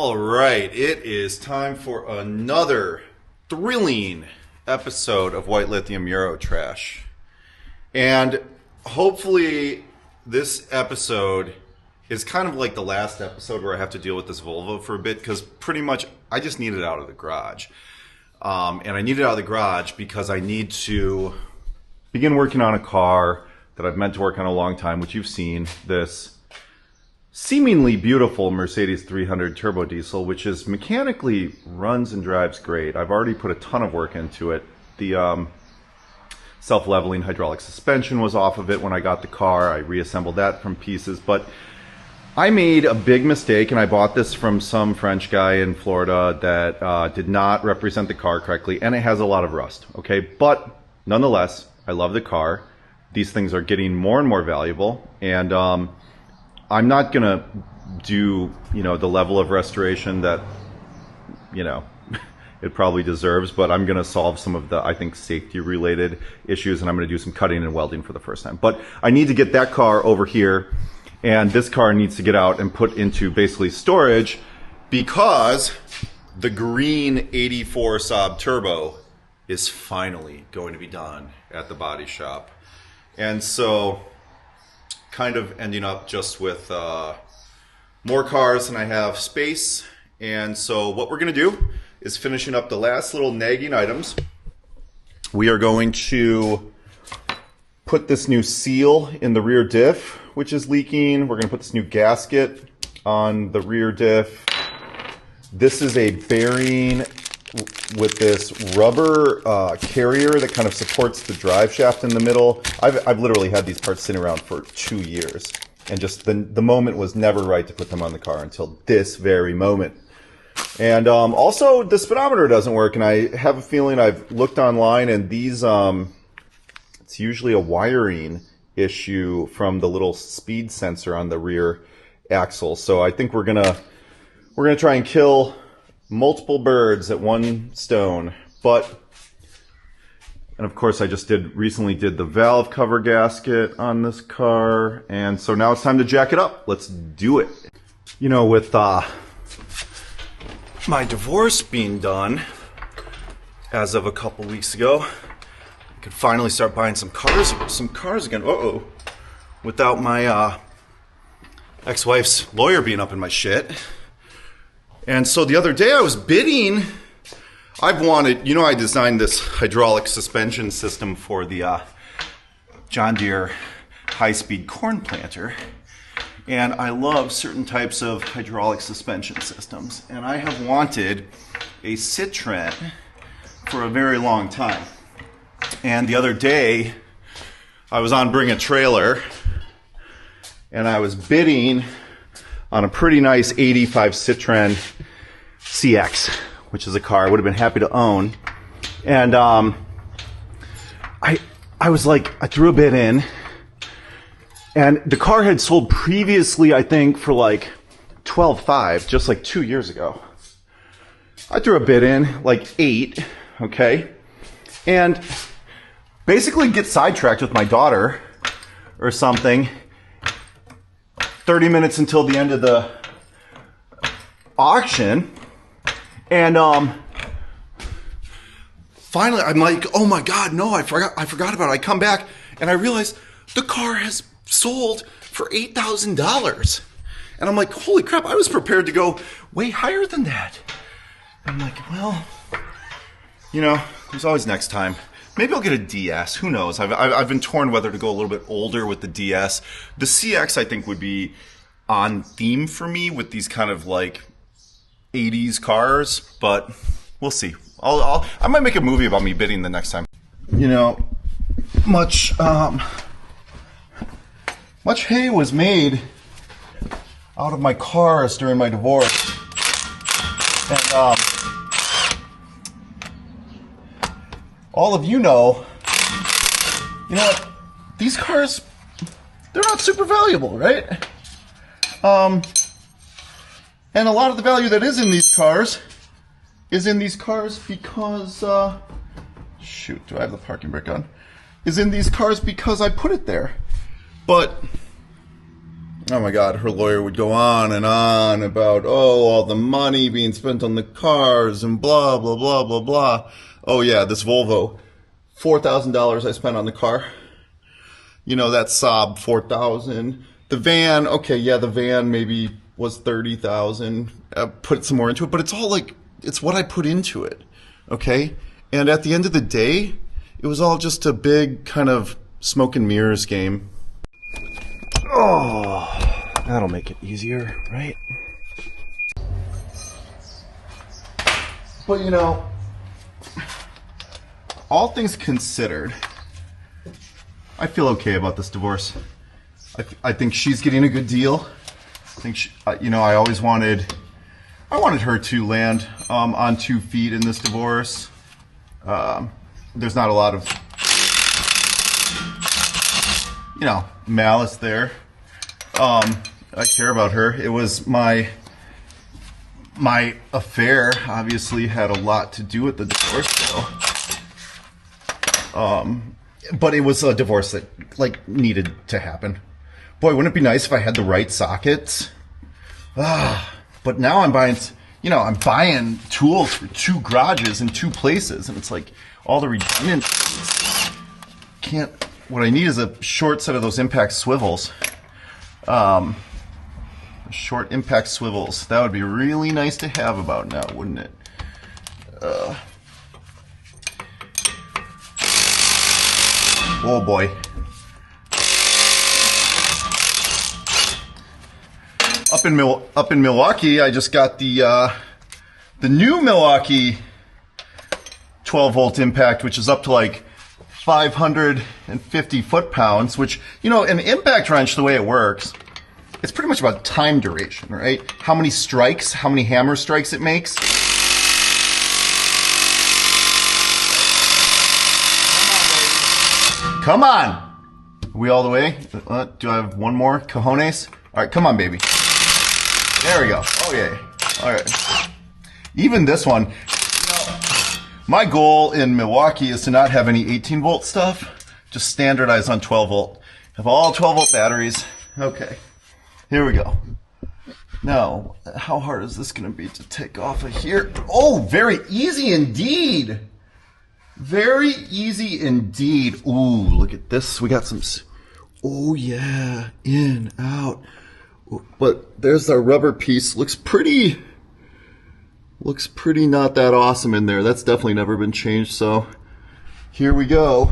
All right, it is time for another thrilling episode of White Lithium Euro Trash. And hopefully this episode is kind of like the last episode where I have to deal with this Volvo for a bit, because pretty much I just need it out of the garage. And I need it out of the garage because I need to begin working on a car that I've meant to work on a long time, which you've seen, this seemingly beautiful Mercedes 300 turbo diesel, which is mechanically runs and drives great. I've already put a ton of work into it. The self-leveling hydraulic suspension was off of it when I got the car. I reassembled that from pieces, but I made a big mistake, and I bought this from some French guy in Florida that did not represent the car correctly, and it has a lot of rust, okay? But nonetheless, I love the car. These things are getting more and more valuable, and I'm not going to do, the level of restoration that, it probably deserves, but I'm going to solve some of the, I think, safety-related issues, and I'm going to do some cutting and welding for the first time. But I need to get that car over here, and this car needs to get out and put into basically storage, because the green 84 Saab Turbo is finally going to be done at the body shop. And so, kind of ending up just with more cars than I have space. And so what we're going to do is finishing up the last little nagging items. We are going to put this new seal in the rear diff, which is leaking. We're going to put this new gasket on the rear diff. This is a bearing with this rubber carrier that kind of supports the drive shaft in the middle. I've literally had these parts sitting around for 2 years, and just the moment was never right to put them on the car until this very moment. And also the speedometer doesn't work, and I have a feeling I've looked online, and these it's usually a wiring issue from the little speed sensor on the rear axle. So I think we're gonna try and kill multiple birds at one stone. And of course I just recently did the valve cover gasket on this car, and so now it's time to jack it up. Let's do it. With my divorce being done as of a couple weeks ago, I could finally start buying some cars again. Without my ex-wife's lawyer being up in my shit. And so the other day I was bidding. I've wanted, I designed this hydraulic suspension system for the John Deere high-speed corn planter. And I love certain types of hydraulic suspension systems. And I have wanted a Citroen for a very long time. And the other day I was on Bring a Trailer, and I was bidding on a pretty nice 85 Citroen CX, which is a car I would have been happy to own. And I was like, I threw a bid in, and the car had sold previously, I think, for like $12,500, just like 2 years ago. I threw a bid in, like 8, okay? And basically get sidetracked with my daughter or something. 30 minutes until the end of the auction, and finally I'm like, oh my god, no, I forgot about it. I come back and I realize the car has sold for $8,000, and I'm like, holy crap, I was prepared to go way higher than that. I'm like, well, there's always next time. Maybe I'll get a DS. Who knows? I've been torn whether to go a little bit older with the DS. The CX, I think, would be on theme for me with these kind of like 80s cars, but we'll see. I might make a movie about me bidding the next time. Much hay was made out of my cars during my divorce, and all of what? These cars, they're not super valuable, right? And a lot of the value that is in these cars because, shoot, do I have the parking brake on? Is in these cars because I put it there. But Oh my God, her lawyer would go on and on about, oh, all the money being spent on the cars and blah, blah, blah, blah, blah. Oh yeah, this Volvo, $4,000 I spent on the car. You know, that Saab, $4,000. The van, okay, yeah, the van maybe was $30,000. Put some more into it, but it's all like, it's what I put into it, okay? And at the end of the day, it was all just a big kind of smoke and mirrors game. Oh, that'll make it easier, right? But you know, all things considered, I feel okay about this divorce. I think she's getting a good deal. I think she, you know, I wanted her to land on 2 feet in this divorce. There's not a lot of, you know, malice there. I care about her. It was my affair obviously had a lot to do with the divorce, so. But it was a divorce that like needed to happen. Boy, wouldn't it be nice if I had the right sockets? But now I'm buying, you know, I'm buying tools for 2 garages in 2 places, and it's like all the redundant can't. What I need is a short set of those impact swivels. Short impact swivels. That would be really nice to have about now, wouldn't it? Oh boy. Up in Milwaukee, I just got the new Milwaukee 12-volt impact, which is up to like 550 foot-pounds, which, you know, an impact wrench, the way it works, it's pretty much about time duration, right? How many strikes, how many hammer strikes it makes. Come on! Are we all the way? Do I have one more? Cojones? All right, come on, baby. There we go. Oh, yeah. All right. Even this one, you know, my goal in Milwaukee is to not have any 18-volt stuff, just standardize on 12-volt. Have all 12-volt batteries. Okay. Here we go. Now, how hard is this going to be to take off of here? Oh, very easy indeed. Very easy indeed. Ooh, look at this. We got some. Oh, yeah. In, out. But there's our rubber piece. Looks pretty not that awesome in there. That's definitely never been changed. So here we go.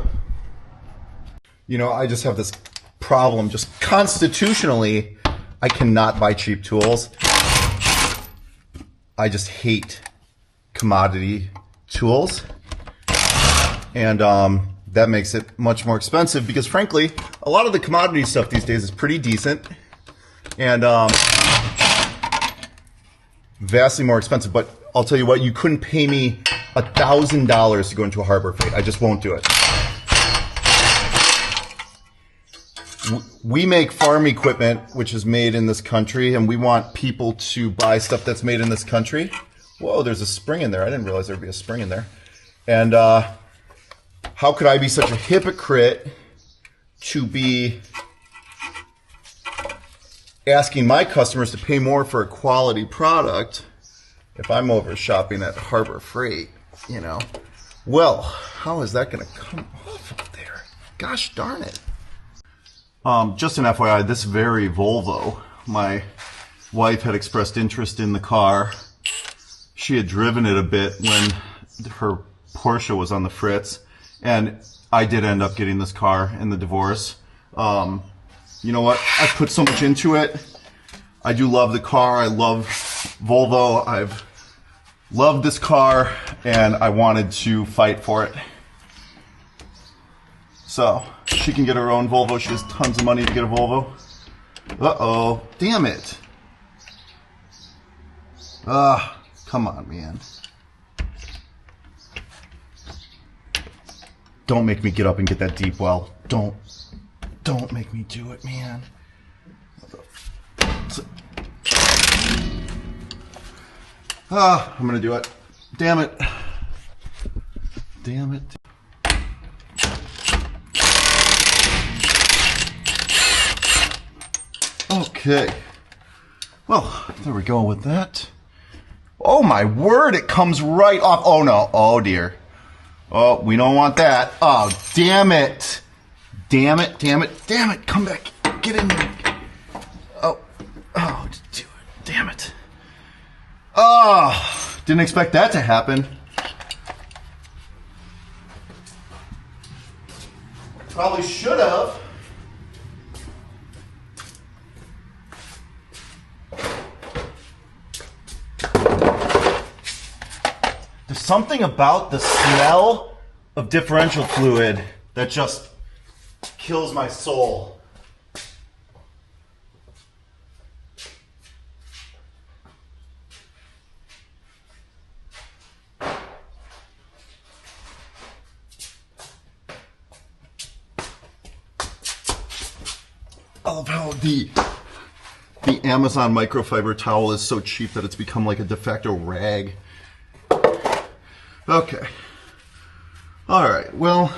You know, I just have this problem. Just constitutionally, I cannot buy cheap tools. I just hate commodity tools. And that makes it much more expensive because, frankly, a lot of the commodity stuff these days is pretty decent and vastly more expensive. But I'll tell you what, you couldn't pay me $1,000 to go into a Harbor Freight. I just won't do it. We make farm equipment, which is made in this country, and we want people to buy stuff that's made in this country. Whoa, there's a spring in there. I didn't realize there'd be a spring in there. And how could I be such a hypocrite to be asking my customers to pay more for a quality product if I'm over shopping at Harbor Freight, you know? Well, how is that going to come off up there? Gosh darn it. Just an FYI, this very Volvo, my wife had expressed interest in the car. She had driven it a bit when her Porsche was on the fritz, and I did end up getting this car in the divorce. You know what? I put so much into it. I do love the car. I love Volvo. I've loved this car, and I wanted to fight for it. So she can get her own Volvo. She has tons of money to get a Volvo. Uh-oh. Damn it. Come on, man. Don't make me get up and get that deep well. Don't make me do it, man. I'm gonna do it. Damn it. Damn it. Okay. Well, there we go with that. Oh my word, it comes right off. Oh no, oh dear. Oh, we don't want that. Oh, damn it. Damn it, damn it, damn it. Come back, get in there. Oh, do it, damn it. Oh, didn't expect that to happen. Probably should have. There's something about the smell of differential fluid that just kills my soul. I love how the Amazon microfiber towel is so cheap that it's become like a de facto rag. Okay. All right. Well,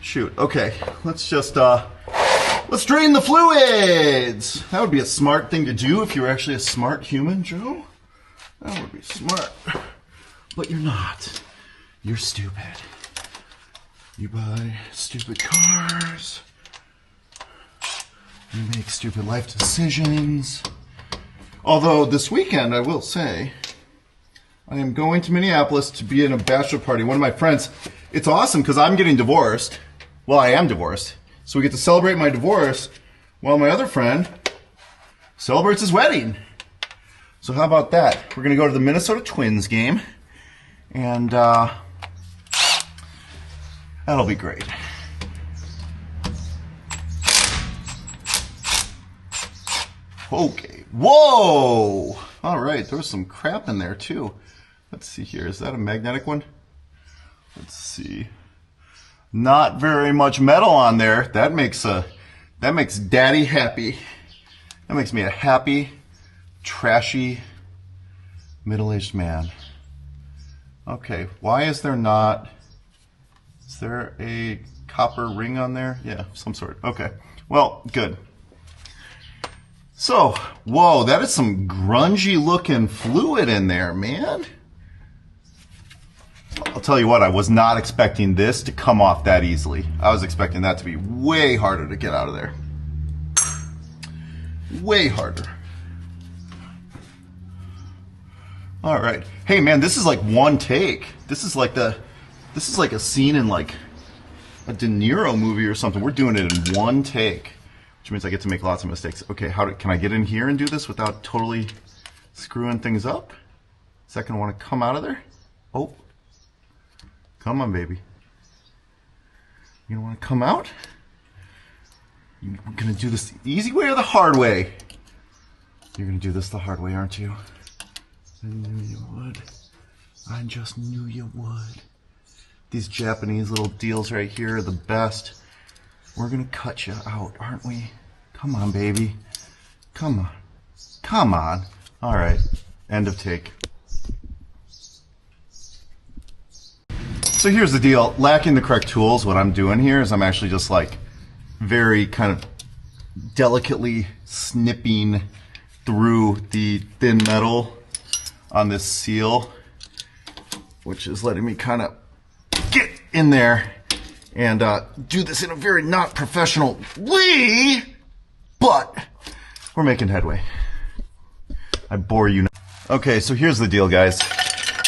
shoot. Okay. Let's just let's drain the fluids. That would be a smart thing to do if you're actually a smart human, Joe. That would be smart. But you're not. You're stupid. You buy stupid cars. You make stupid life decisions. Although this weekend, I will say, I am going to Minneapolis to be in a bachelor party. One of my friends, it's awesome because I'm getting divorced. Well, I am divorced. So we get to celebrate my divorce while my other friend celebrates his wedding. So how about that? We're going to go to the Minnesota Twins game. And that'll be great. Okay. Whoa! All right, there was some crap in there too. Let's see here. Is that a magnetic one? Let's see. Not very much metal on there. That makes Daddy happy. That makes me a happy, trashy, middle-aged man. Okay. Why is there not? Is there a copper ring on there? Yeah, some sort. Okay. Well, good. So, whoa, that is some grungy looking fluid in there, man. I'll tell you what, I was not expecting this to come off that easily. I was expecting that to be way harder to get out of there. Way harder. All right. Hey man, this is like one take. This is like a scene in like a De Niro movie or something. We're doing it in one take, which means I get to make lots of mistakes. Okay, can I get in here and do this without totally screwing things up? Is that gonna want to come out of there? Oh. Come on, baby. You don't want to come out? We're going to do this the easy way or the hard way? You're going to do this the hard way, aren't you? I knew you would. I just knew you would. These Japanese little deals right here are the best. We're going to cut you out, aren't we? Come on, baby. Come on. Come on. All right. End of take. So here's the deal. Lacking the correct tools, what I'm doing here is I'm actually just like very kind of delicately snipping through the thin metal on this seal, which is letting me kind of get in there and do this in a very not professional way, but we're making headway. I bore you now. Okay, so here's the deal, guys.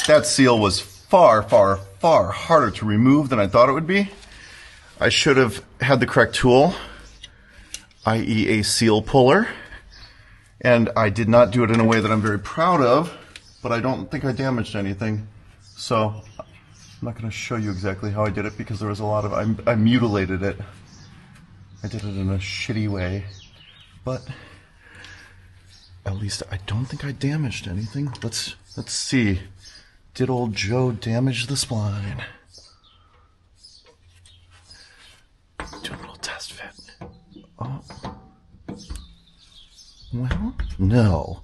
That seal was far, far, far harder to remove than I thought it would be. I should have had the correct tool, i.e. a seal puller, and I did not do it in a way that I'm very proud of, but I don't think I damaged anything. So I'm not going to show you exactly how I did it because there was a lot of, I mutilated it. I did it in a shitty way, but at least I don't think I damaged anything. Let's see. Did old Joe damage the spline? Do a little test fit. Oh. Well, no.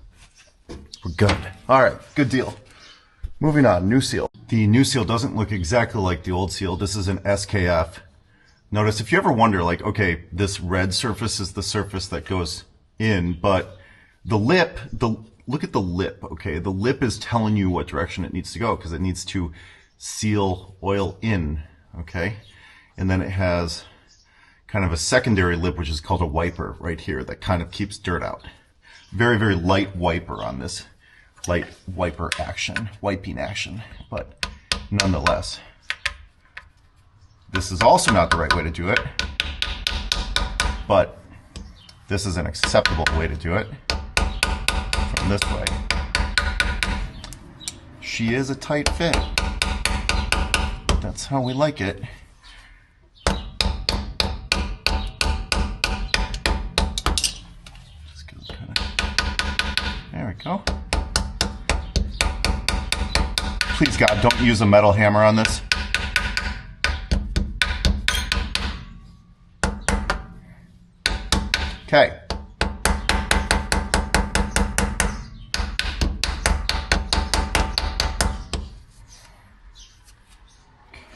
We're good. All right, good deal. Moving on, new seal. The new seal doesn't look exactly like the old seal. This is an SKF. Notice if you ever wonder, like, okay, this red surface is the surface that goes in, but the lip, look at the lip, okay? The lip is telling you what direction it needs to go because it needs to seal oil in, okay? And then it has kind of a secondary lip, which is called a wiper right here that kind of keeps dirt out. Very, very light wiper on this, light wiper action, wiping action, but nonetheless, this is also not the right way to do it, but this is an acceptable way to do it from this way. She is a tight fit. That's how we like it. There we go. Please, God, don't use a metal hammer on this. Okay.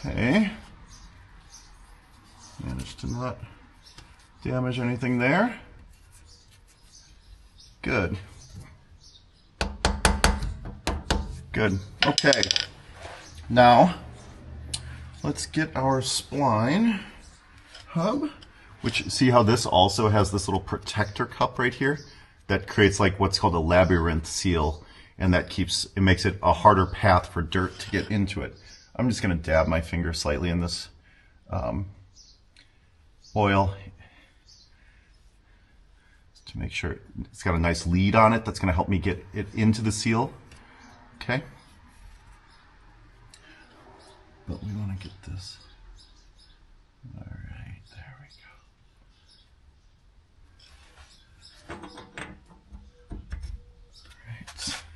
Okay. Managed to not damage anything there. Good. Good. Okay. Now, let's get our spline hub, which, see how this also has this little protector cup right here that creates like what's called a labyrinth seal, and that keeps, it makes it a harder path for dirt to get into it. I'm just going to dab my finger slightly in this oil to make sure it's got a nice lead on it that's going to help me get it into the seal. Okay. But we want to get this. All right, there we go. All right.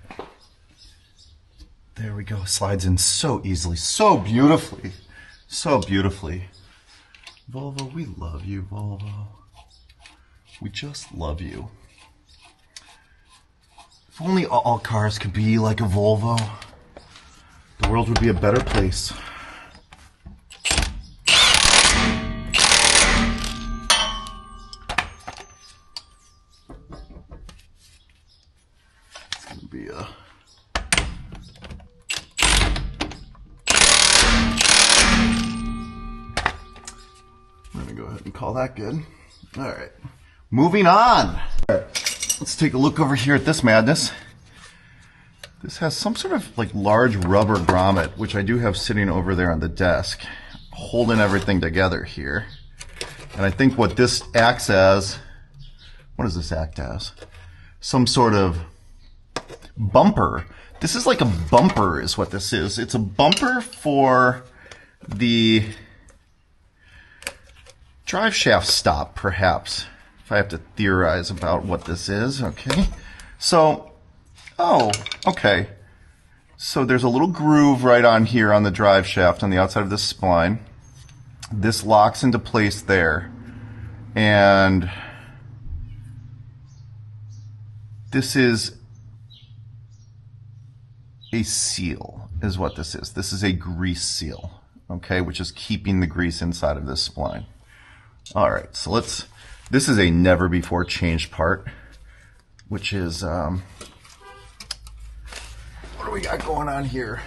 There we go. Slides in so easily, so beautifully, so beautifully. Volvo, we love you, Volvo. We just love you. If only all cars could be like a Volvo, the world would be a better place. It's going to be a... I'm going to go ahead and call that good. All right, moving on. All right. Let's take a look over here at this madness. This has some sort of like large rubber grommet, which I do have sitting over there on the desk, holding everything together here. And I think what this acts as, what does this act as? Some sort of bumper. This is like a bumper is what this is. It's a bumper for the drive shaft stop, perhaps. If I have to theorize about what this is, okay. So, oh, okay. So there's a little groove right on here on the drive shaft on the outside of this spline. This locks into place there. And this is a seal, is what this is. This is a grease seal, okay, which is keeping the grease inside of this spline. All right, so let's... This is a never before changed part, which is, what do we got going on here?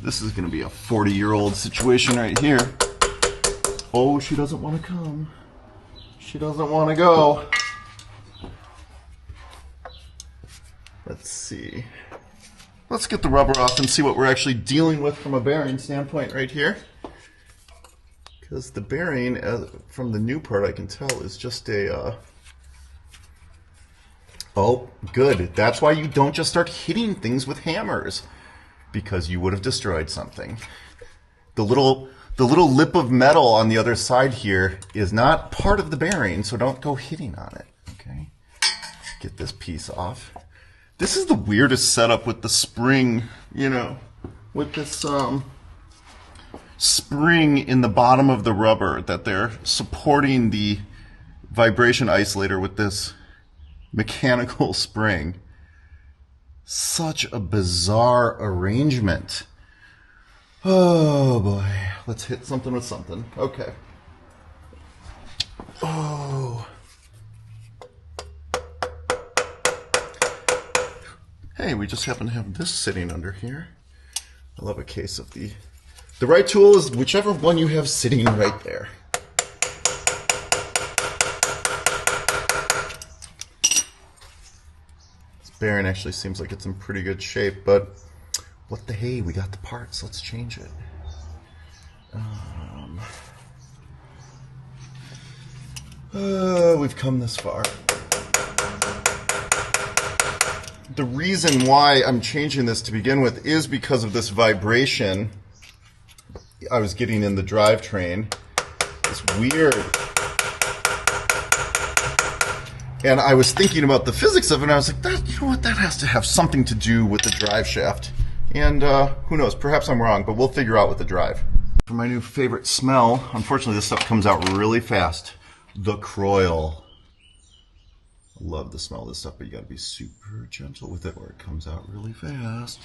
This is going to be a 40-year-old situation right here. Oh, she doesn't want to come. She doesn't want to go. Let's see. Let's get the rubber off and see what we're actually dealing with from a bearing standpoint right here. Because the bearing, from the new part I can tell, is just a... Oh, good. That's why you don't just start hitting things with hammers. Because you would have destroyed something. The little lip of metal on the other side here is not part of the bearing, so don't go hitting on it. Okay? Get this piece off. This is the weirdest setup with the spring, you know, with this... spring in the bottom of the rubber that they're supporting the vibration isolator with this mechanical spring. Such a bizarre arrangement. Oh boy, let's hit something with something. Okay. Oh, hey, we just happen to have this sitting under here. I love a case of the right tool is whichever one you have sitting right there. This bearing actually seems like it's in pretty good shape, but what the hey, we got the parts, let's change it. We've come this far. The reason why I'm changing this to begin with is because of this vibration I was getting in the drivetrain. It's weird. And I was thinking about the physics of it, and I was like, you know what, that has to have something to do with the drive shaft. And who knows, perhaps I'm wrong, but we'll figure out with the drive. For my new favorite smell, unfortunately this stuff comes out really fast. The Croil. I love the smell of this stuff, but you gotta be super gentle with it or it comes out really fast.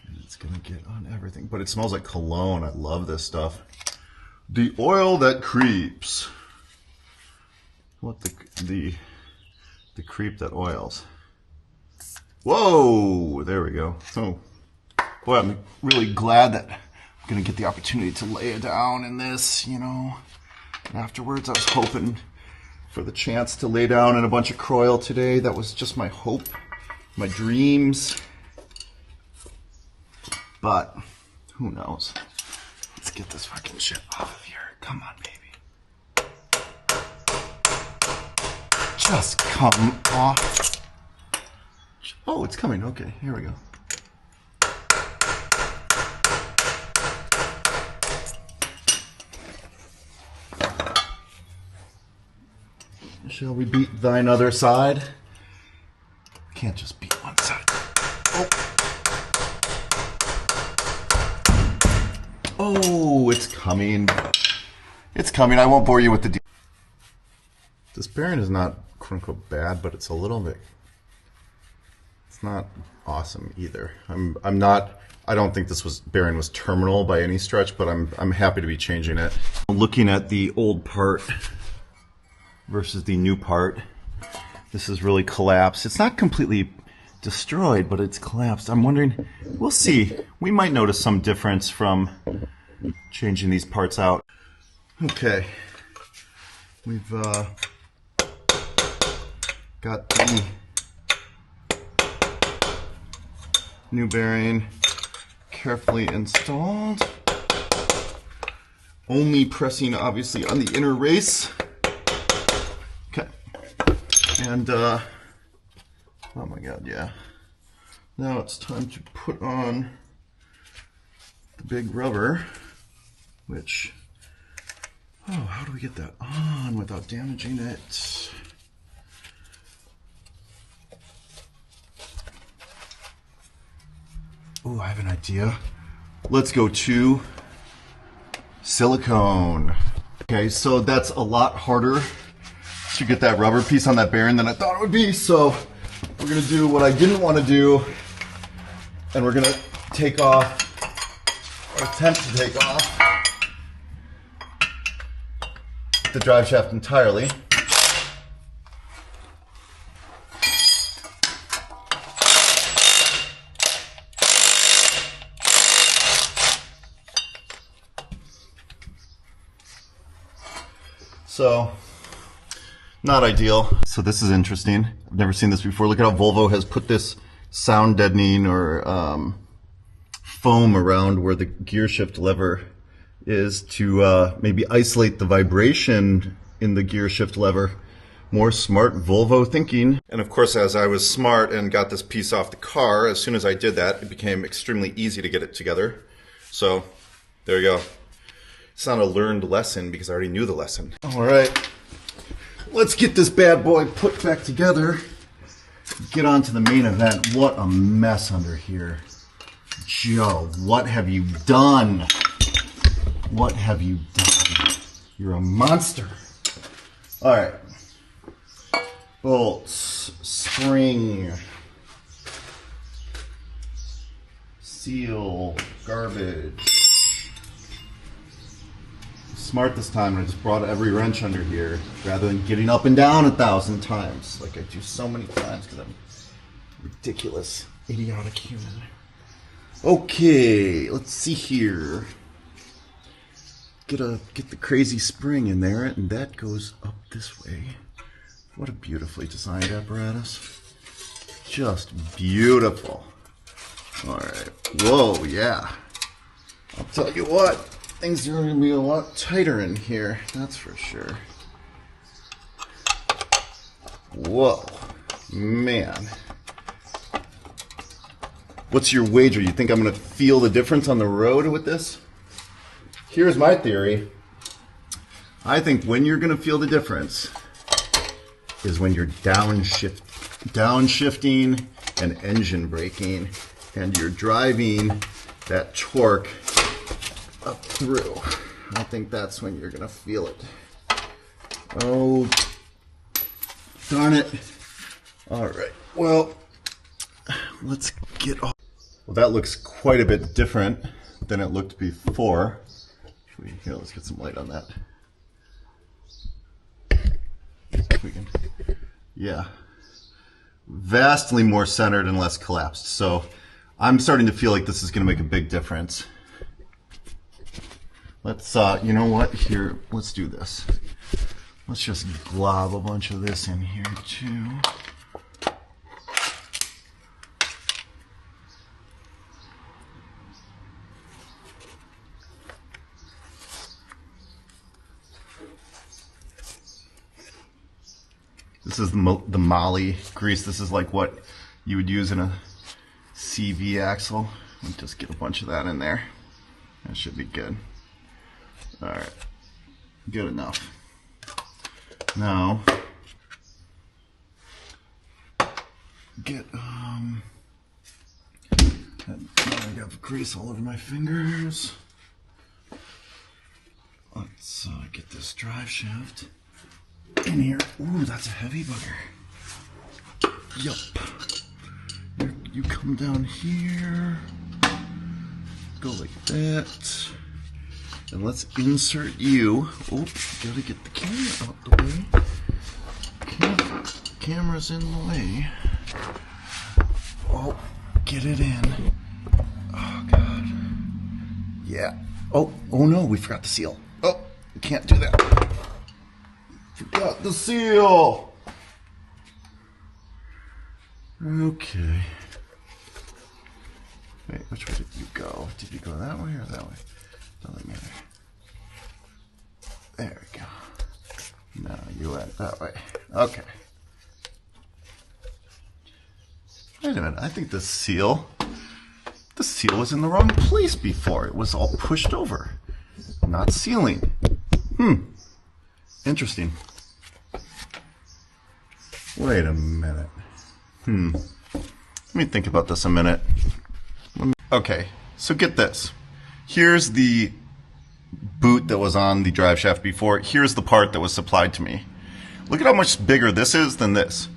And it's gonna get on everything. But it smells like cologne. I love this stuff. The oil that creeps. What the creep that oils. Whoa! There we go. Oh, boy, I'm really glad that I'm gonna get the opportunity to lay it down in this, you know. And afterwards, I was hoping for the chance to lay down in a bunch of Croil today. That was just my hope, my dreams. But who knows? Let's get this fucking shit off of here. Come on, baby. Just come off. Oh, it's coming. Okay, here we go. Shall we beat thine other side? Can't just beat one side. Oh, it's coming. It's coming. I won't bore you with the details. This bearing is not quote unquote bad, but it's a little bit. It's not awesome either. I'm not. I don't think this bearing was terminal by any stretch, but I'm happy to be changing it. Looking at the old part versus the new part, this is really collapsed. It's not completely destroyed, but it's collapsed. I'm wondering, we'll see. We might notice some difference from changing these parts out. Okay, we've got the new bearing carefully installed. Only pressing obviously on the inner race. Okay, and oh my god, yeah. Now it's time to put on the big rubber, which, oh, how do we get that on without damaging it? Oh, I have an idea. Let's go to silicone. Okay, so that's a lot harder to get that rubber piece on that bearing than I thought it would be. So we're gonna do what I didn't want to do, and we're gonna take off, or attempt to take off, the drive shaft entirely. So, not ideal. So this is interesting. I've never seen this before. Look at how Volvo has put this sound deadening or foam around where the gear shift lever is to maybe isolate the vibration in the gear shift lever. More smart Volvo thinking. And of course, as I was smart and got this piece off the car, as soon as I did that, it became extremely easy to get it together. So there you go. It's not a learned lesson because I already knew the lesson. All right, let's get this bad boy put back together. Get on to the main event. What a mess under here. Joe, what have you done? What have you done? You're a monster. All right. Bolts, spring, seal, garbage. Smart this time, I just brought every wrench under here rather than getting up and down 1,000 times like I do so many times because I'm ridiculous. idiotic human. Okay, let's see here. Get the crazy spring in there, and that goes up this way. What a beautifully designed apparatus. Just beautiful. All right. Whoa, yeah. I'll tell you what, things are going to be a lot tighter in here, that's for sure. Whoa, man. What's your wager? You think I'm going to feel the difference on the road with this? Here's my theory. I think when you're going to feel the difference is when you're downshifting and engine braking, and you're driving that torque up through. I think that's when you're going to feel it. Oh, darn it. All right, well, let's get off. Well, that looks quite a bit different than it looked before. Here, let's get some light on that. If we can, yeah. Vastly more centered and less collapsed. So I'm starting to feel like this is going to make a big difference. Let's, you know what? Here, let's do this. Let's just glob a bunch of this in here too. This is the Molly grease. This is like what you would use in a CV axle. Let me just get a bunch of that in there. That should be good. All right, good enough. Now, get, I got grease all over my fingers. Let's get this drive shaft in here. Ooh, that's a heavy bugger. Yup. You come down here, go like that, and let's insert you. Oh, gotta get the camera out the way. Camera's in the way. Oh, get it in. Oh, God. Yeah. Oh no, we forgot the seal. Oh, we can't do that. Forgot the seal. Okay. Wait, which way did you go? Did you go that way or that way? Doesn't matter. There we go. No, you went that way. Okay. Wait a minute, I think the seal was in the wrong place before. It was all pushed over, not sealing. Interesting. Wait a minute. Let me think about this a minute. Okay, so get this. Here's the boot that was on the drive shaft before. Here's the part that was supplied to me. Look at how much bigger this is than this.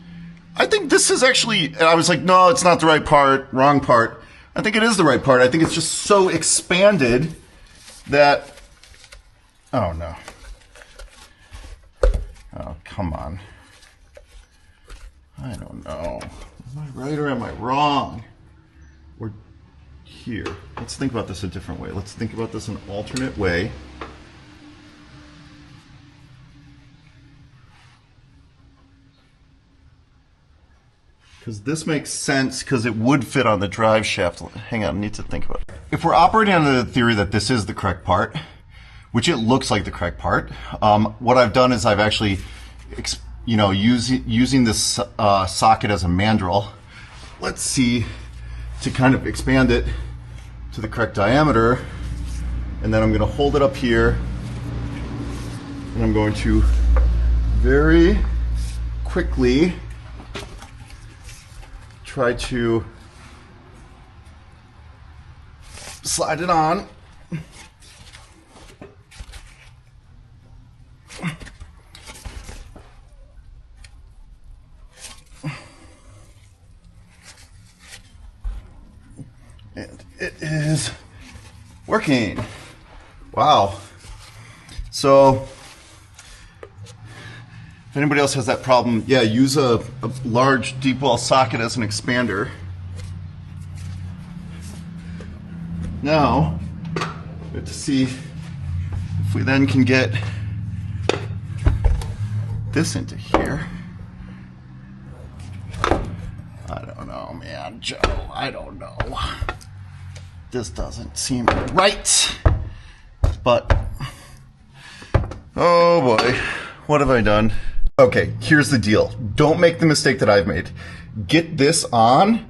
I think this is actually, and I was like, no, it's not the right part, wrong part. I think it is the right part. I think it's just so expanded that, oh no. Oh, come on. I don't know. Am I right or am I wrong? Or here. Let's think about this a different way. Let's think about this an alternate way. Because this makes sense because it would fit on the drive shaft. Hang on, I need to think about it. If we're operating under the theory that this is the correct part, which it looks like the correct part, what I've done is I've actually, using this socket as a mandrel, let's see, to kind of expand it to the correct diameter, and then I'm going to hold it up here, and I'm going to very quickly try to slide it on. And it is working. Wow. So if anybody else has that problem, yeah, use a large deep well socket as an expander. Now, we have to see if we then can get this into here. I don't know, man, Joe, I don't know. This doesn't seem right. But, oh boy, what have I done? Okay, here's the deal. Don't make the mistake that I've made. Get this on,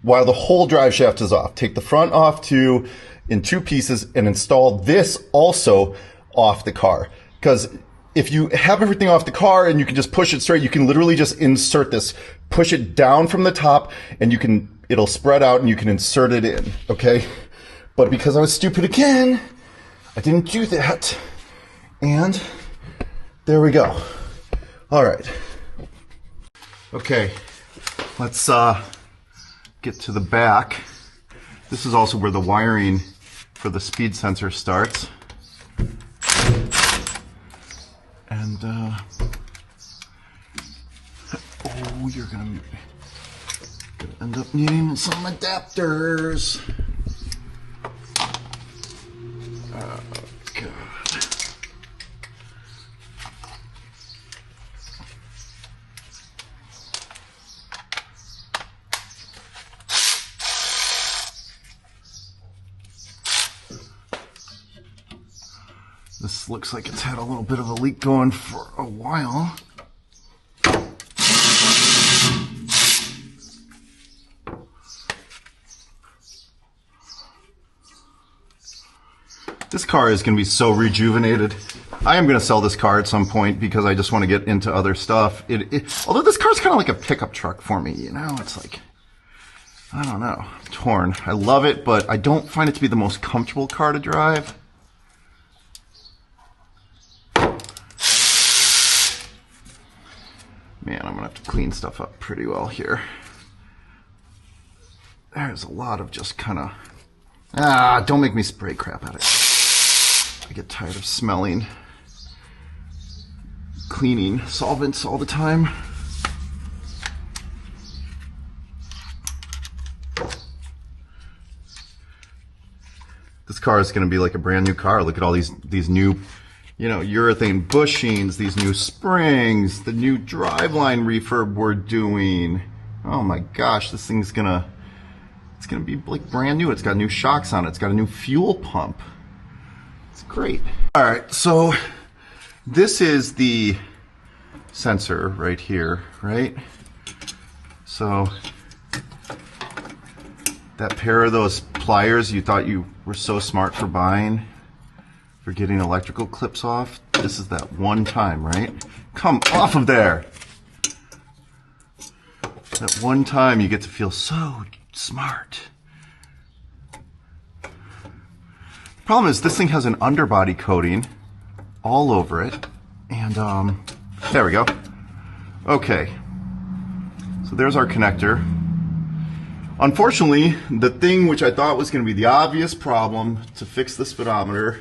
while the whole drive shaft is off. Take the front off in two pieces and install this also off the car. Because if you have everything off the car and you can just push it straight, you can literally just insert this, push it down from the top, and it'll spread out and you can insert it in, okay? But because I was stupid again, I didn't do that. And there we go. All right. Okay, let's get to the back. This is also where the wiring for the speed sensor starts. And oh, you're gonna end up needing some adapters. Oh, God. This looks like it's had a little bit of a leak going for a while. This car is going to be so rejuvenated. I am going to sell this car at some point because I just want to get into other stuff. Although this car's kind of like a pickup truck for me, you know? It's like, I don't know, I'm torn. I love it, but I don't find it to be the most comfortable car to drive. Man, I'm gonna have to clean stuff up pretty well here. There's a lot of just kind of, don't make me spray crap at it. I get tired of smelling cleaning solvents all the time. This car is gonna be like a brand new car. Look at all these new, you know, urethane bushings, these new springs, the new driveline refurb we're doing. Oh my gosh, this thing's it's gonna be like brand new. It's got new shocks on it. It's got a new fuel pump. It's great. All right, so this is the sensor right here, right? So that pair of those pliers you thought you were so smart for buying, for getting electrical clips off, this is that one time, right? Come off of there! That one time you get to feel so smart. The problem is this thing has an underbody coating all over it, and there we go. Okay, so there's our connector. Unfortunately, the thing which I thought was going to be the obvious problem to fix the speedometer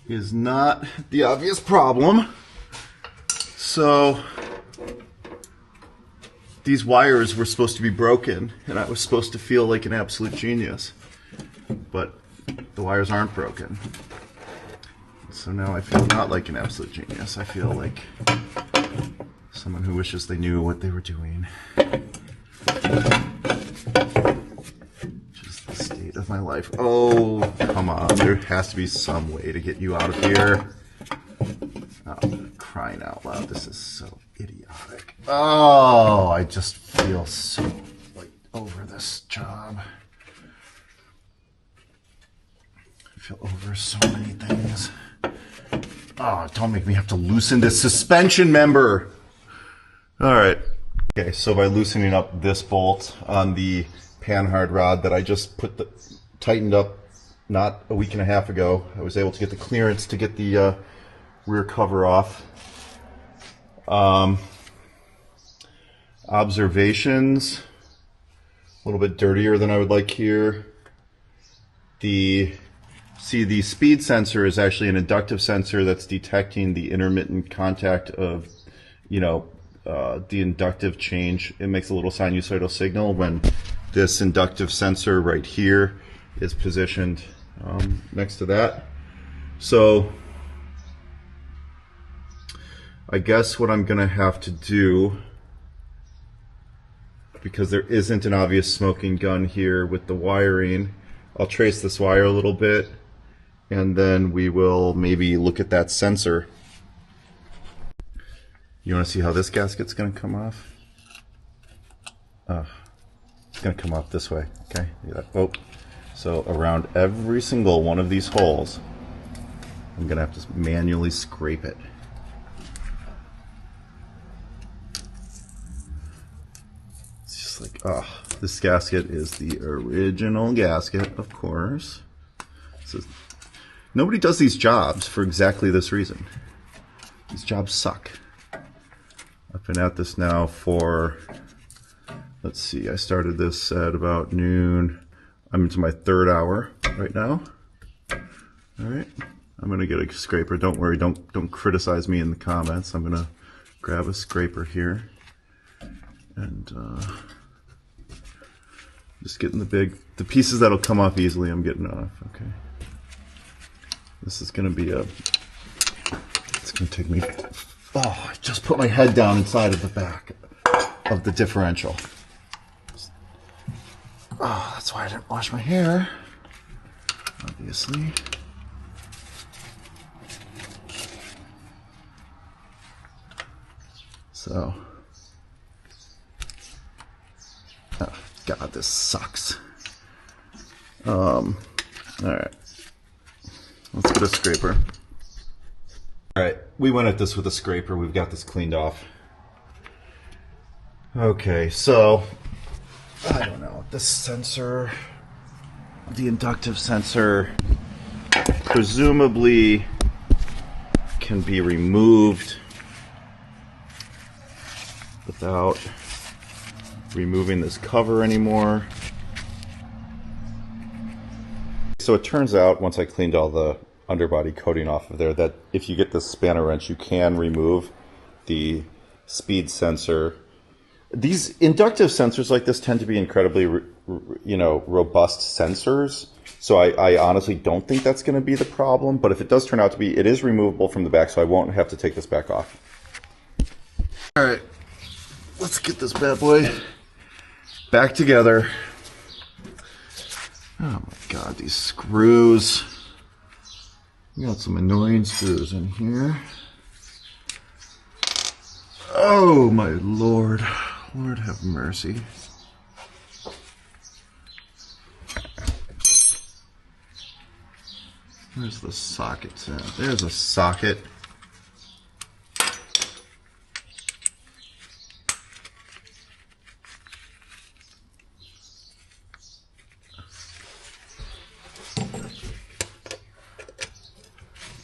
is not the obvious problem. So these wires were supposed to be broken and I was supposed to feel like an absolute genius, but the wires aren't broken. So now I feel not like an absolute genius. I feel like someone who wishes they knew what they were doing. Just the state of my life. Oh, come on. There has to be some way to get you out of here. Oh, crying out loud. This is so idiotic. Oh, I just feel so like over this job. I feel over so many things. Oh, don't make me have to loosen this suspension member. All right. Okay, so by loosening up this bolt on the panhard rod that I just tightened up not a week and a half ago, I was able to get the clearance to get the rear cover off. Observations, a little bit dirtier than I would like here. The speed sensor is actually an inductive sensor that's detecting the intermittent contact of, the inductive change. It makes a little sinusoidal signal when this inductive sensor right here is positioned next to that. So I guess what I'm gonna have to do, because there isn't an obvious smoking gun here with the wiring, I'll trace this wire a little bit, and then we will maybe look at that sensor. You want to see how this gasket's going to come off? It's going to come off this way, okay? Oh. So around every single one of these holes, I'm going to have to manually scrape it. It's just like, this gasket is the original gasket, of course. So nobody does these jobs for exactly this reason. These jobs suck. I've been at this now for, let's see, I started this at about noon. I'm into my 3rd hour right now. All right, I'm gonna get a scraper. Don't worry, don't criticize me in the comments. I'm gonna grab a scraper here and just getting the pieces that'll come off easily. I'm getting off. Okay, this is gonna be it's gonna take me. Oh, I just put my head down inside of the back of the differential. Oh, that's why I didn't wash my hair, obviously. So, oh, God, this sucks. All right, let's get a scraper. All right, we went at this with a scraper. We've got this cleaned off. Okay, so I don't know. The sensor, the inductive sensor, presumably can be removed without removing this cover anymore. So it turns out, once I cleaned all the underbody coating off of there, that if you get this spanner wrench, you can remove the speed sensor. These inductive sensors like this tend to be incredibly, robust sensors. So I honestly don't think that's going to be the problem. But if it does turn out to be, it is removable from the back, so I won't have to take this back off. All right, let's get this bad boy back together. Oh my God, these screws. We got some annoying screws in here. Oh my Lord. Lord have mercy. Where's the socket at? There's a socket.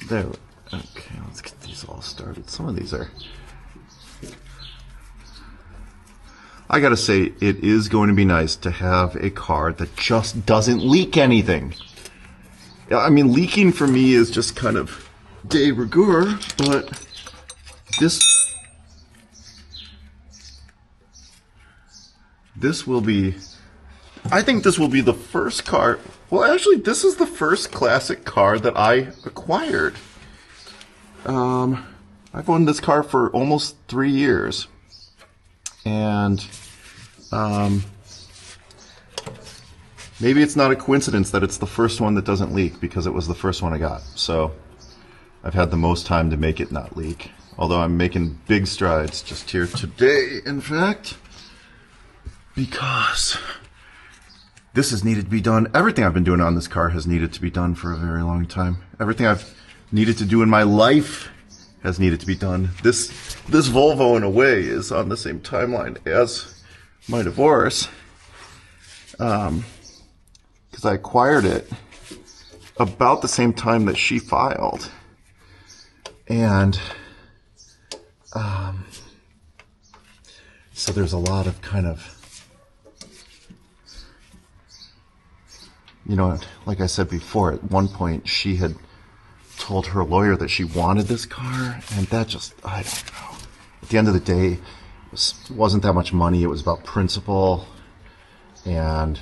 There. Okay, let's get these all started. Some of these are... I gotta say, it is going to be nice to have a car that just doesn't leak anything. I mean, leaking for me is just kind of de rigueur, but this will be... I think this will be the first car... Well, actually, this is the first classic car that I acquired. I've owned this car for almost 3 years. And maybe it's not a coincidence that it's the first one that doesn't leak, because it was the first one I got. So I've had the most time to make it not leak. Although I'm making big strides just here today, in fact, because this has needed to be done. Everything I've been doing on this car has needed to be done for a very long time. Everything I've needed to do in my life has needed to be done. This Volvo, in a way, is on the same timeline as my divorce, because I acquired it about the same time that she filed, and so there's a lot of kind of, like I said before, at one point she had told her lawyer that she wanted this car, and that just, I don't know. At the end of the day, it wasn't that much money. It was about principle, and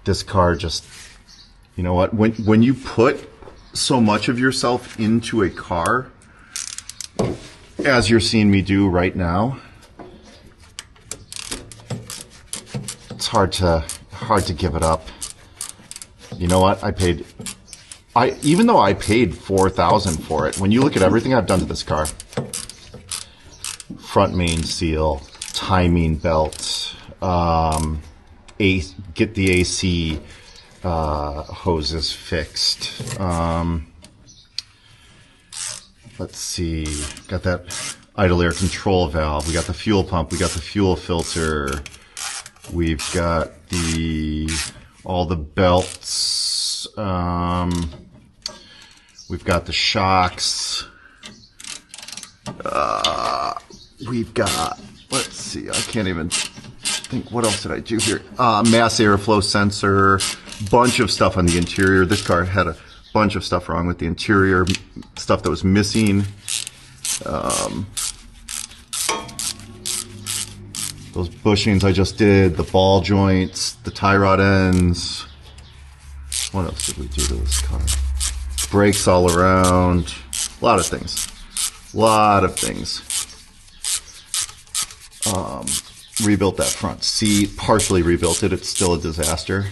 this car just, you know what, when you put so much of yourself into a car, as you're seeing me do right now, it's hard to give it up. You know what? Even though I paid $4,000 for it, when you look at everything I've done to this car, front main seal, timing belt, get the AC hoses fixed. Let's see, got that idle air control valve. We got the fuel pump. We got the fuel filter. We've got all the belts. We've got the shocks. We've got, let's see, I can't even think, what else did I do here? Mass airflow sensor, bunch of stuff on the interior. This car had a bunch of stuff wrong with the interior, stuff that was missing. Those bushings I just did, the ball joints, the tie rod ends. What else did we do to this car? Brakes all around. A lot of things. Rebuilt that front seat, partially rebuilt it. It's still a disaster.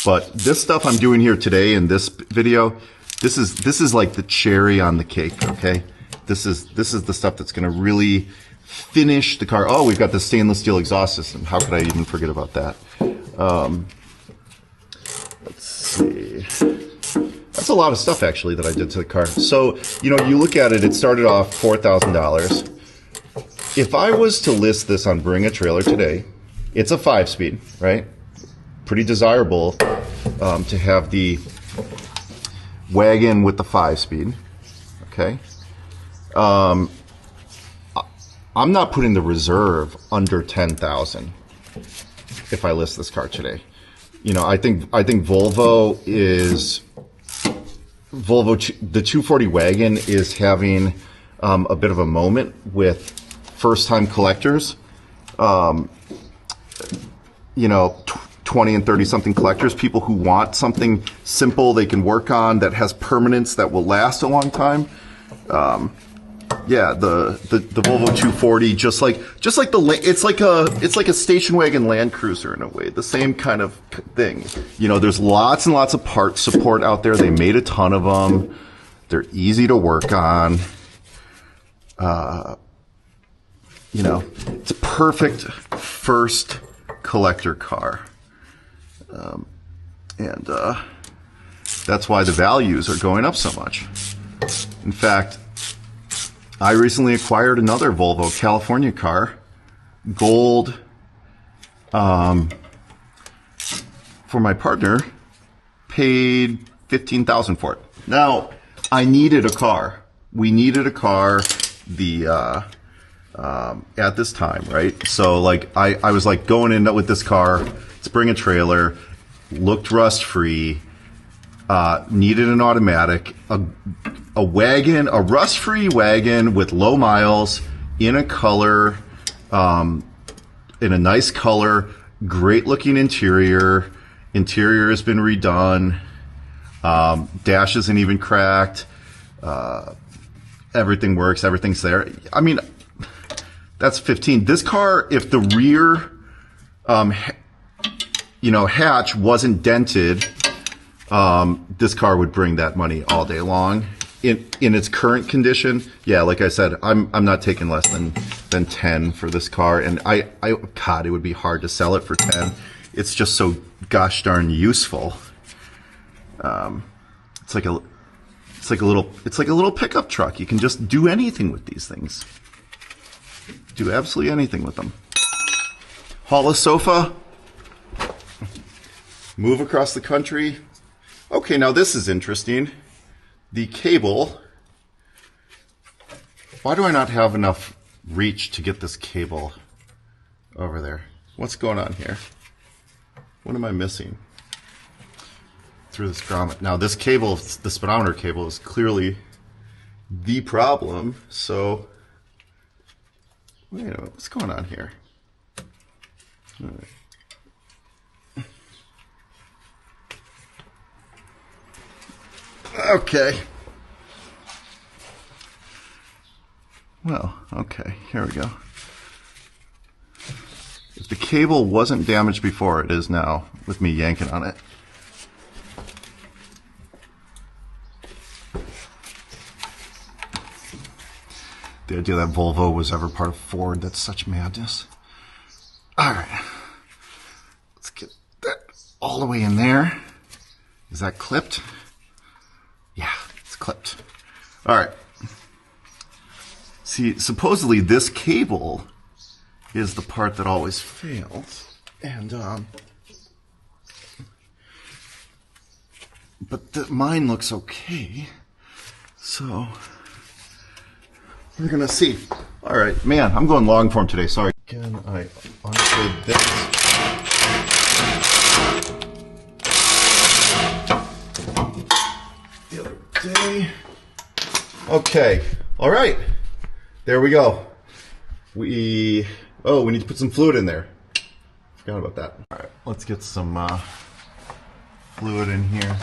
But this stuff I'm doing here today in this video, this is like the cherry on the cake, okay? This is the stuff that's going to really finish the car. Oh, we've got the stainless steel exhaust system. How could I even forget about that? Let's see. That's a lot of stuff actually that I did to the car. So, you know, you look at it, it started off $4,000. If I was to list this on Bring a Trailer today, it's a 5-speed, right? Pretty desirable to have the Wagon with the 5-speed, okay? I'm not putting the Reserve under $10,000 if I list this car today. You know, I think Volvo, the 240 Wagon is having a bit of a moment with first-time collectors. You know, 20 and 30-something collectors, people who want something simple they can work on that has permanence that will last a long time. Yeah, the Volvo 240, just like it's like a station wagon Land Cruiser in a way, the same kind of thing. You know, there's lots and lots of part support out there. They made a ton of them. They're easy to work on. You know, it's a perfect first collector car. And that's why the values are going up so much. In fact, I recently acquired another Volvo California car, gold, for my partner, paid $15,000 for it. Now, I needed a car. We needed a car at this time, right? So like I was like going in with this car, let's bring a trailer, looked rust free, needed an automatic, a wagon, a rust free wagon with low miles in a color, in a nice color, great looking interior. Interior has been redone. Dash isn't even cracked. Everything works. Everything's there. I mean, that's 15. This car, if the rear, hatch wasn't dented, this car would bring that money all day long. In its current condition, yeah, like I said, I'm not taking less than 10 for this car, and God, it would be hard to sell it for 10. It's just so gosh darn useful. It's like a little pickup truck. You can just do anything with these things. Do absolutely anything with them. Haul a sofa. Move across the country. Okay, now this is interesting. The cable. Why do I not have enough reach to get this cable over there? What's going on here? What am I missing? Through this grommet. Now this cable, the speedometer cable, is clearly the problem. So, wait a minute, what's going on here? All right. Okay. Well, okay, here we go. If the cable wasn't damaged before, it is now with me yanking on it. The idea that Volvo was ever part of Ford, that's such madness. All right, let's get that all the way in there. Is that clipped? Yeah, it's clipped. All right. See, supposedly this cable is the part that always fails, and but mine looks okay, so we're gonna see. All right, man, I'm going long form today. Sorry. Again, I undid this. The other day. Okay. All right. There we go. We need to put some fluid in there. Forgot about that. All right, let's get some fluid in here.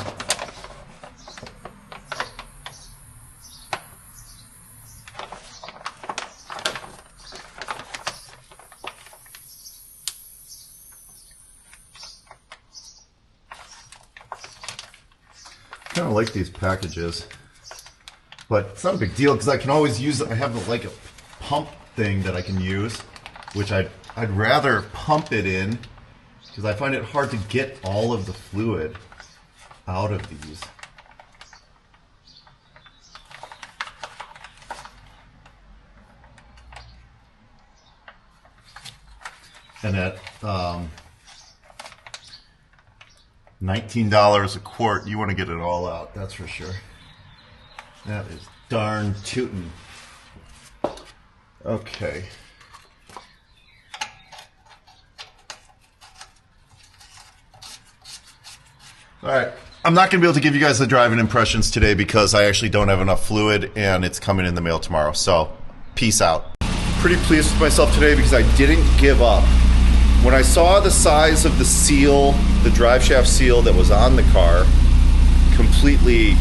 I kind of like these packages, but it's not a big deal because I can always use it. I have like a pump thing that I can use, which I'd rather pump it in because I find it hard to get all of the fluid out of these. And at $19 a quart, you want to get it all out, that's for sure. That is darn tootin'. Okay. All right. I'm not going to be able to give you guys the driving impressions today because I actually don't have enough fluid and it's coming in the mail tomorrow. So, peace out. Pretty pleased with myself today because I didn't give up. When I saw the size of the seal, the driveshaft seal that was on the car, completely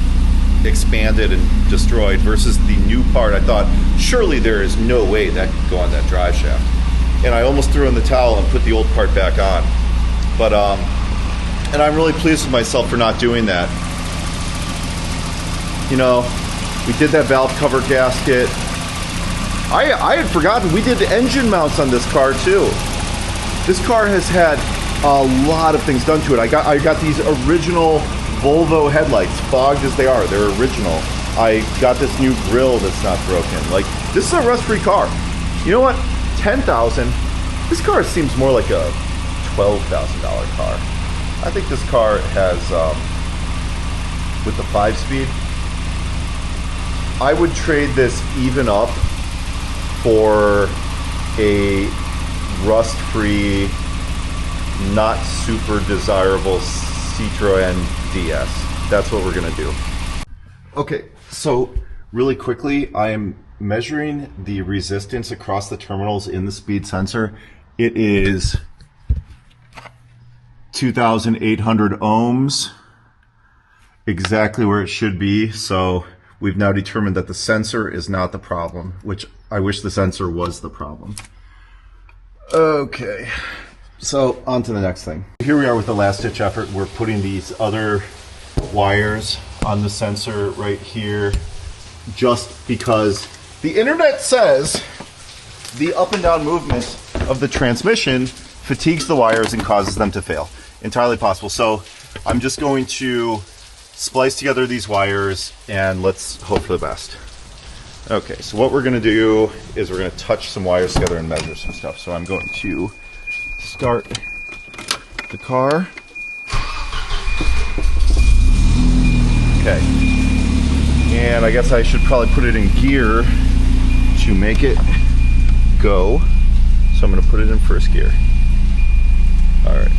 expanded and destroyed versus the new part, I thought, surely there is no way that could go on that driveshaft. And I almost threw in the towel and put the old part back on. But, and I'm really pleased with myself for not doing that. You know, we did that valve cover gasket. I had forgotten we did the engine mounts on this car too. This car has had a lot of things done to it. I got these original Volvo headlights, fogged as they are. They're original. I got this new grille that's not broken. Like, this is a rust-free car. You know what? $10,000. This car seems more like a $12,000 car. I think this car has, with the 5-speed, I would trade this even up for a rust-free, not super desirable Citroen DS. That's what we're gonna do. Okay, so really quickly, I am measuring the resistance across the terminals in the speed sensor. It is 2,800 ohms, exactly where it should be. So we've now determined that the sensor is not the problem, which I wish the sensor was the problem. Okay, so on to the next thing. Here we are with the last ditch effort. We're putting these other wires on the sensor right here, just because the internet says the up and down movement of the transmission fatigues the wires and causes them to fail. Entirely possible. So I'm just going to splice together these wires and let's hope for the best. Okay, so what we're going to do is we're going to touch some wires together and measure some stuff. So I'm going to start the car. Okay, and I guess I should probably put it in gear to make it go. So I'm going to put it in first gear. All right,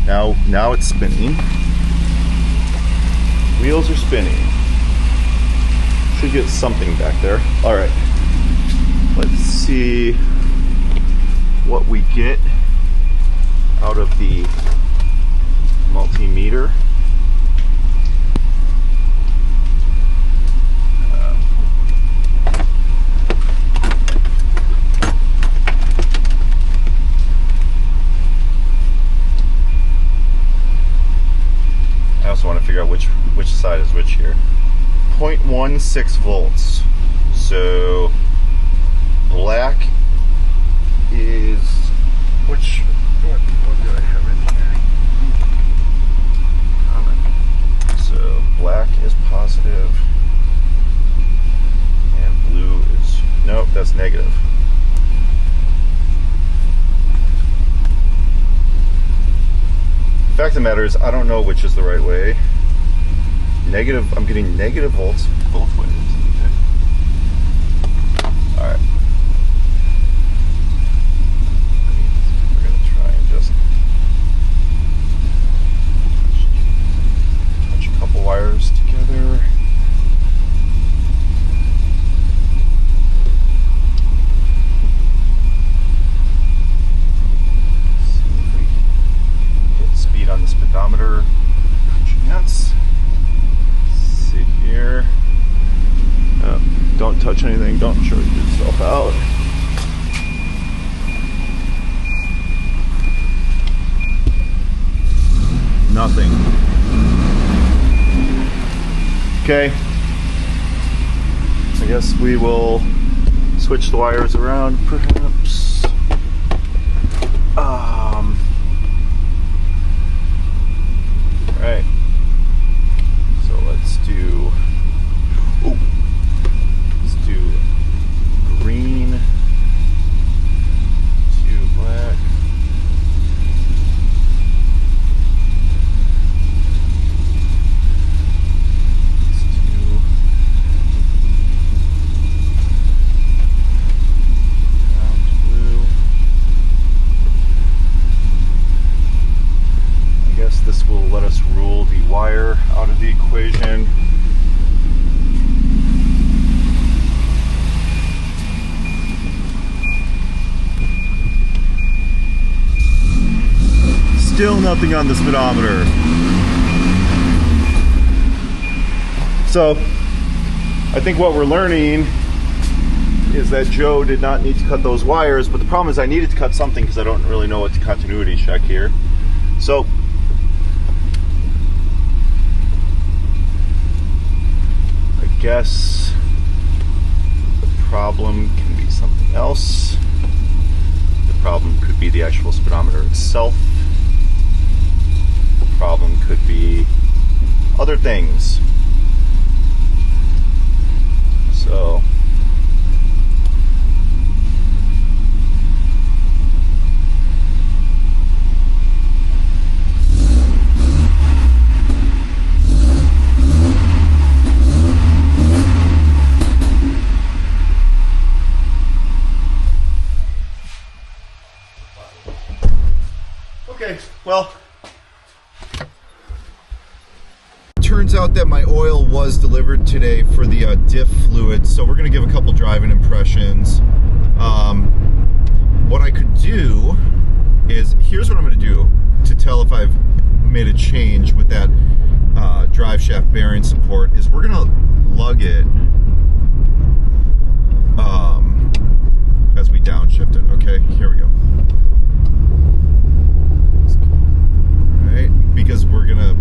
now it's spinning. Wheels are spinning. Should get something back there. All right, let's see what we get out of the multimeter. out which side is which here. 0.16 volts. So black is what did I have in here? Common. So black is positive and blue is nope, that's negative. Fact of the matter is, I don't know which is the right way. Negative, I'm getting negative volts both ways. Okay. Alright. We're going to try and just touch a couple wires together. On the speedometer, chance. See here. Oh, don't touch anything. Don't charge yourself out. Nothing. Okay. I guess we will switch the wires around, perhaps. Right. So let's do green to black. Let's do ground to blue. I guess this will let us rule the wire out of the equation. Still nothing on the speedometer. So, I think what we're learning is that Joe did not need to cut those wires, but the problem is I needed to cut something because I don't really know what the continuity check here. So, I guess the problem can be something else. The problem could be the actual speedometer itself. The problem could be other things. So okay, well, turns out that my oil was delivered today for the Diff fluid, so we're going to give a couple driving impressions. What I could do is, here's what I'm going to do to tell if I've made a change with that drive shaft bearing support, is we're going to lug it as we downshift it. Okay, here we go. Right, because we're going to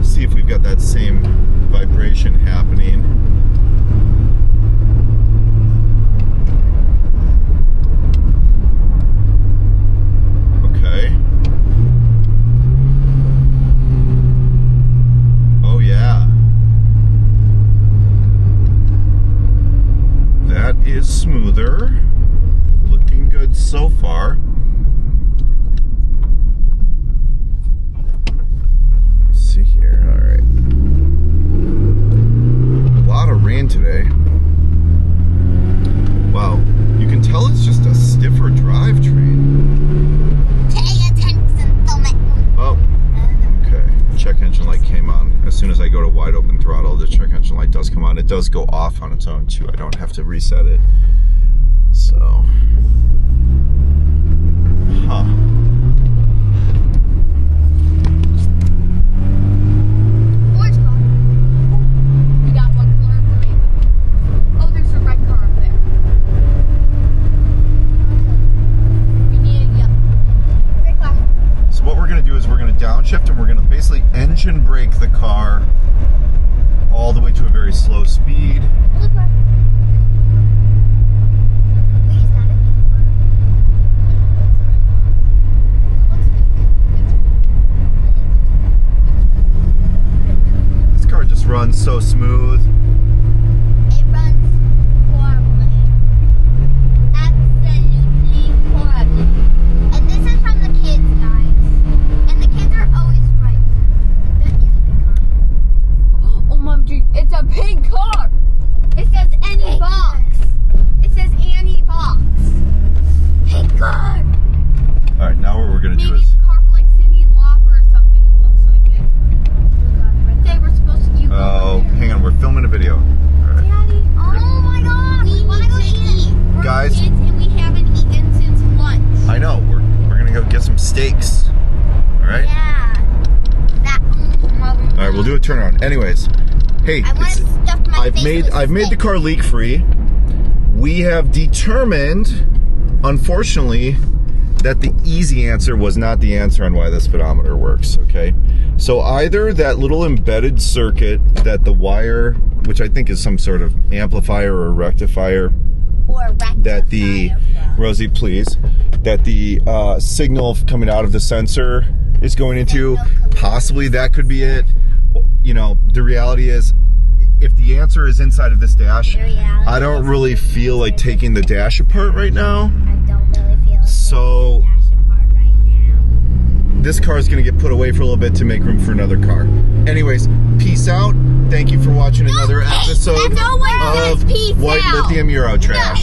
see if we've got that same vibration happening. Okay. Oh yeah. That is smoother. Looking good so far. See here, all right. A lot of rain today. Wow, you can tell it's just a stiffer drivetrain. Pay attention to me. Oh, okay. Check engine light came on. As soon as I go to wide open throttle, the check engine light does come on. It does go off on its own too. I don't have to reset it. So, huh. Downshift, and we're going to basically engine suspension brake the car all the way to a very slow speed. This car just runs so smooth. It runs horribly. Absolutely horribly. And this is from the kids, guys. And the kids are always right. That is a big car. Oh, Mom, dude, it's a pink car. It says Annie Box. It says Annie Box. Big car. All right, now what we're gonna do Maybe is, it's a car for like Cindy Lauper or something. It looks like it. They were supposed to. oh, hang on, we're filming a video. All right. Daddy, Oh my god. We want to go eat. we're Guys. kids and we haven't eaten since lunch. I know, we're gonna go get some steaks. All right. Yeah. That. All right, we'll do a turnaround. Anyways, hey, I want to stuff my face with I've made the steak. car leak free. We have determined, unfortunately, that the easy answer was not the answer on why the speedometer works. Okay, so either that little embedded circuit that the wire, which I think is some sort of amplifier or rectifier, Or that the Rosie, please, that the signal coming out of the sensor is going into. Possibly that could be it. You know, the reality is, if the answer is inside of this dash, I don't really feel like taking the dash apart right now. I don't really feel like So taking the dash apart right now. this car is going to get put away for a little bit to make room for another car. Anyways, peace out. Thank you for watching another episode that's all what it of says, peace White out. Lithium Euro Trash.